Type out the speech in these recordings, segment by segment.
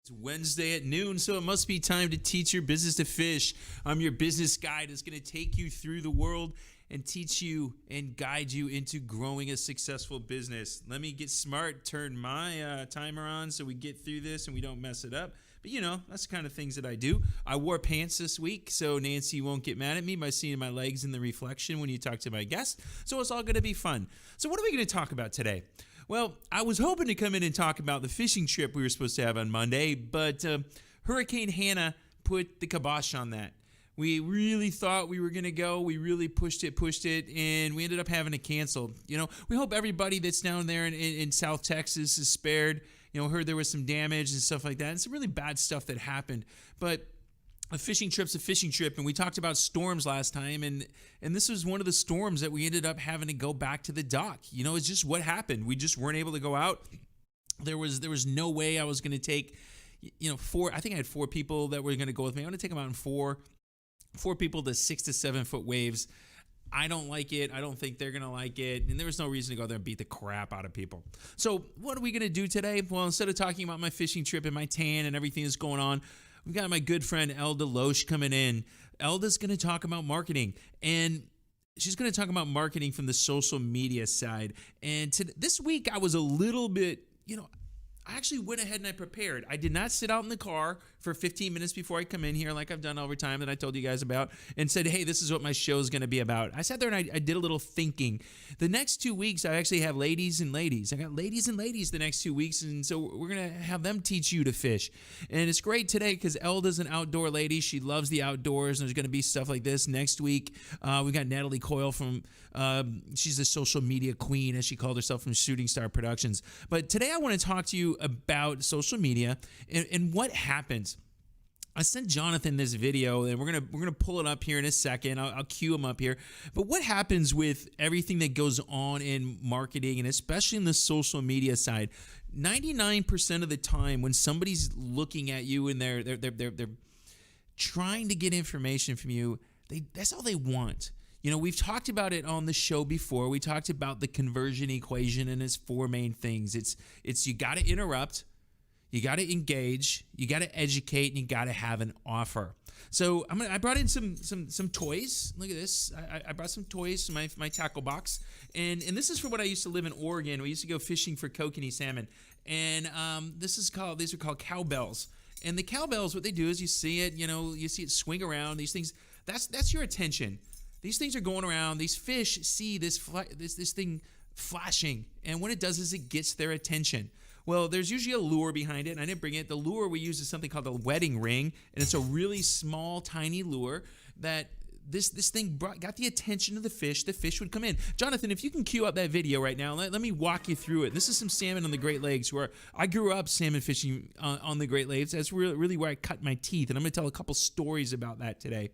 It's Wednesday at noon, so it must be time to teach your business to fish. I'm your business guide that's going to take you through the world and teach you and guide you into growing a successful business. Let me get smart, turn my timer on so we get through this and we don't mess it up. But you know, that's the kind of things that I do. I wore pants this week, so Nancy won't get mad at me by seeing my legs in the reflection when you talk to my guest. So it's all going to be fun. So what are we going to talk about today? Well, I was hoping to come in and talk about the fishing trip we were supposed to have on Monday, but Hurricane Hannah put the kibosh on that. We really thought we were going to go. We really pushed it, and we ended up having to cancel. You know, we hope everybody that's down there in South Texas is spared. You know, heard there was some damage and stuff like that, and some really bad stuff that happened. But a fishing trip's a fishing trip, and we talked about storms last time, and this was one of the storms that we ended up having to go back to the dock. You know, it's just what happened. We just weren't able to go out. There was no way I was going to take, you know, I think I had 4 people that were going to go with me. I'm going to take them out in four people to 6 to 7 foot waves. I don't like it. I don't think they're going to like it. And there was no reason to go there and beat the crap out of people. So what are we going to do today? Well, instead of talking about my fishing trip and my tan and everything that's going on, we've got my good friend Elda Loesch coming in. Elda's going to talk about marketing, and she's going to talk about marketing from the social media side. And this week I was a little bit, you know, I actually went ahead and I prepared. I did not sit out in the car for 15 minutes before I come in here like I've done over time that I told you guys about and said, hey, this is what my show is going to be about. I sat there and I did a little thinking. The next 2 weeks, I actually have ladies and ladies. I got ladies and ladies the next 2 weeks, and so we're going to have them teach you to fish. And it's great today because Elda's an outdoor lady. She loves the outdoors, and there's going to be stuff like this. Next week, we got Natalie Coyle from, she's the social media queen, as she called herself, from Shooting Star Productions. But today I want to talk to you about social media and what happens. I sent Jonathan this video, and we're gonna pull it up here in a second. I'll cue him up here. But what happens with everything that goes on in marketing, and especially in the social media side? 99% of the time, when somebody's looking at you and they're trying to get information from you, that's all they want. You know, we've talked about it on the show before. We talked about the conversion equation and its 4 main things. It's you got to interrupt, you got to engage, you got to educate, and you got to have an offer. So I brought in some toys. Look at this. I brought some toys from my tackle box, and this is for when I used to live in Oregon. We used to go fishing for kokanee salmon, and these are called cowbells. And the cowbells, what they do is you see it swing around. These things, that's your attention. These things are going around. These fish see this thing flashing, and what it does is it gets their attention. Well, there's usually a lure behind it, and I didn't bring it. The lure we use is something called a wedding ring, and it's a really small, tiny lure that this thing got the attention of the fish. The fish would come in. Jonathan, if you can cue up that video right now, let me walk you through it. This is some salmon on the Great Lakes, where I grew up salmon fishing on the Great Lakes. That's really where I cut my teeth, and I'm going to tell a couple stories about that today.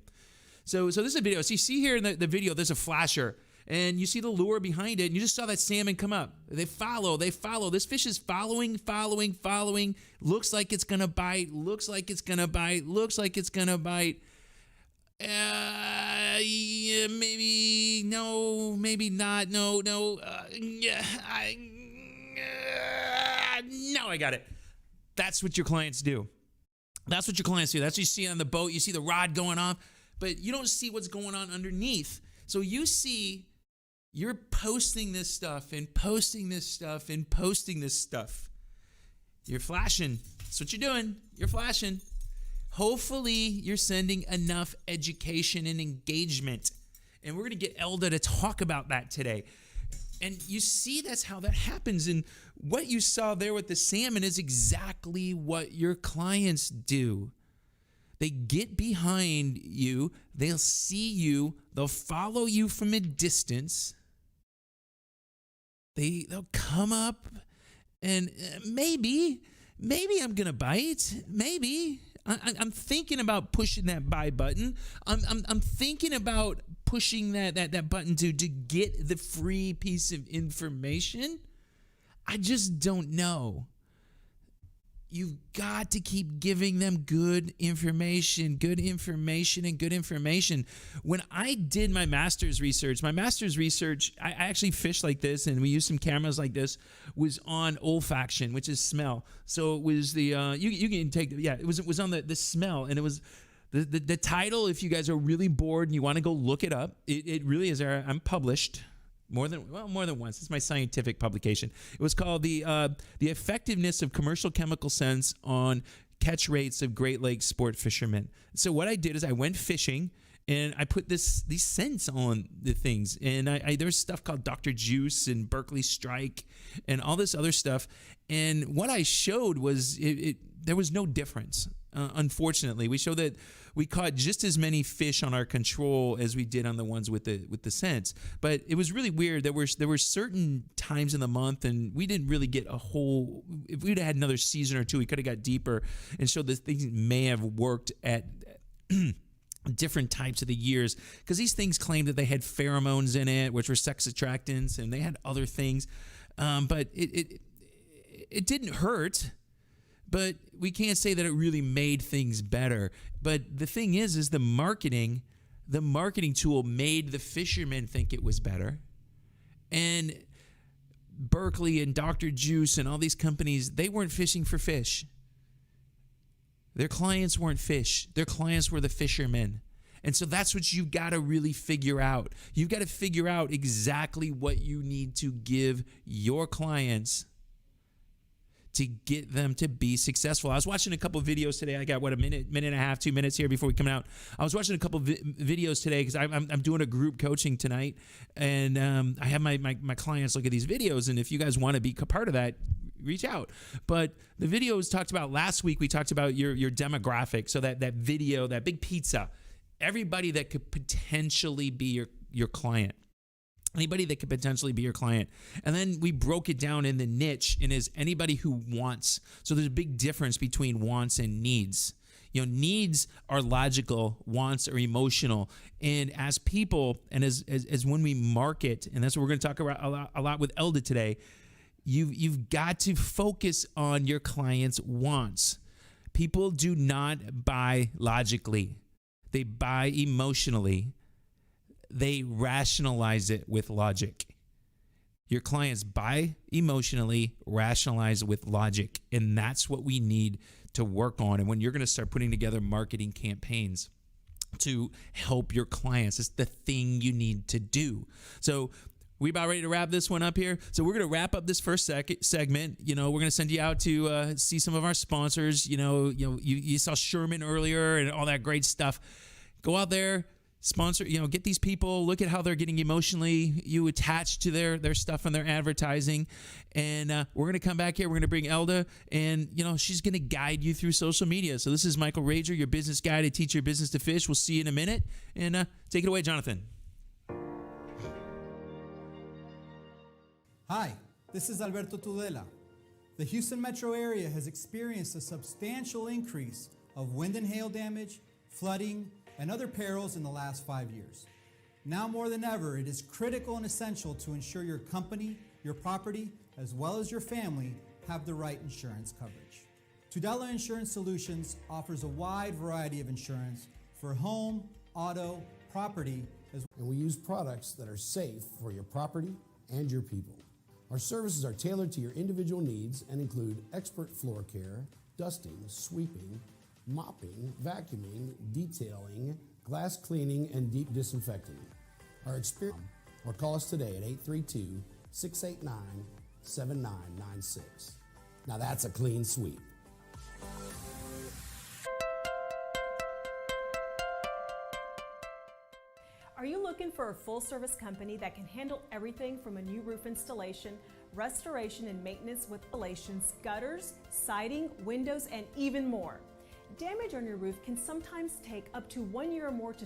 So this is a video. So you see here in the video, there's a flasher, and you see the lure behind it, and you just saw that salmon come up. They follow. This fish is following. Looks like it's gonna bite. Yeah, maybe no, maybe not. No. No, I got it. That's what your clients do. That's what you see on the boat. You see the rod going off, but you don't see what's going on underneath. So you're posting this stuff and posting this stuff and posting this stuff. You're flashing. That's what you're doing. You're flashing. Hopefully, you're sending enough education and engagement. And we're going to get Elda to talk about that today. And you see that's how that happens. And what you saw there with the salmon is exactly what your clients do. They get behind you, they'll see you, they'll follow you from a distance. They'll come up, and maybe I'm gonna bite. Maybe I'm thinking about pushing that buy button. I'm thinking about pushing that button to get the free piece of information. I just don't know. you've got to keep giving them good information. When I did my master's research, I actually fished like this, and we used some cameras like this, was on olfaction, which is smell. So it was the, you can take, it was on the smell, and it was, the title, if you guys are really bored and you want to go look it up, it really is there. I'm published more than once. It's my scientific publication. It was called the effectiveness of commercial chemical scents on catch rates of Great Lakes sport fishermen. So what I did is I went fishing and I put these scents on the things. And there's stuff called Dr. Juice and Berkeley Strike and all this other stuff. And what I showed was there was no difference. Unfortunately, we showed that we caught just as many fish on our control as we did on the ones with the scents. But it was really weird. There were certain times in the month, and we didn't really get a whole. If we'd had another season or two, we could have got deeper and showed that things may have worked at different types of the years, because these things claimed that they had pheromones in it, which were sex attractants, and they had other things. But it didn't hurt. But we can't say that it really made things better. But the thing is the marketing tool made the fishermen think it was better. And Berkeley and Dr. Juice and all these companies, they weren't fishing for fish. Their clients weren't fish. Their clients were the fishermen. And so that's what you've got to really figure out. You've got to figure out exactly what you need to give your clients to get them to be successful. I was watching a couple of videos today. I got, a minute and a half, 2 minutes here before we come out. I was watching a couple of videos today because I'm doing a group coaching tonight. And I have my clients look at these videos. And if you guys want to be a part of that, reach out. But the videos talked about, last week we talked about your demographic. So that video, that big pizza, everybody that could potentially be your client. Anybody that could potentially be your client. And then we broke it down in the niche and is anybody who wants. So there's a big difference between wants and needs. Needs are logical, wants are emotional. And as people, and as when we market, and that's what we're going to talk about a lot with Elda today, you've got to focus on your client's wants. People do not buy logically. They buy emotionally. They rationalize it with logic. Your clients buy emotionally, rationalize with logic. And that's what we need to work on. And when you're going to start putting together marketing campaigns to help your clients, it's the thing you need to do. So we about ready to wrap this one up here. So we're going to wrap up this first segment. We're going to send you out to see some of our sponsors. You saw Sherman earlier and all that great stuff. Go out there. Sponsor, get these people, look at how they're getting emotionally, you attach to their stuff and their advertising. And we're going to come back here. We're going to bring Elda, and, she's going to guide you through social media. So this is Michael Rager, your business guy to teach your business to fish. We'll see you in a minute. And take it away, Jonathan. Hi, this is Alberto Tudela. The Houston metro area has experienced a substantial increase of wind and hail damage, flooding, and other perils in the last 5 years. Now more than ever, it is critical and essential to ensure your company, your property, as well as your family have the right insurance coverage. Tudela Insurance Solutions offers a wide variety of insurance for home, auto, property, and we use products that are safe for your property and your people. Our services are tailored to your individual needs and include expert floor care, dusting, sweeping, mopping, vacuuming, detailing, glass cleaning, and deep disinfecting. Or call us today at 832-689-7996. Now that's a clean sweep. Are you looking for a full-service company that can handle everything from a new roof installation, restoration and maintenance with installations, gutters, siding, windows, and even more? Damage on your roof can sometimes take up to 1 year or more to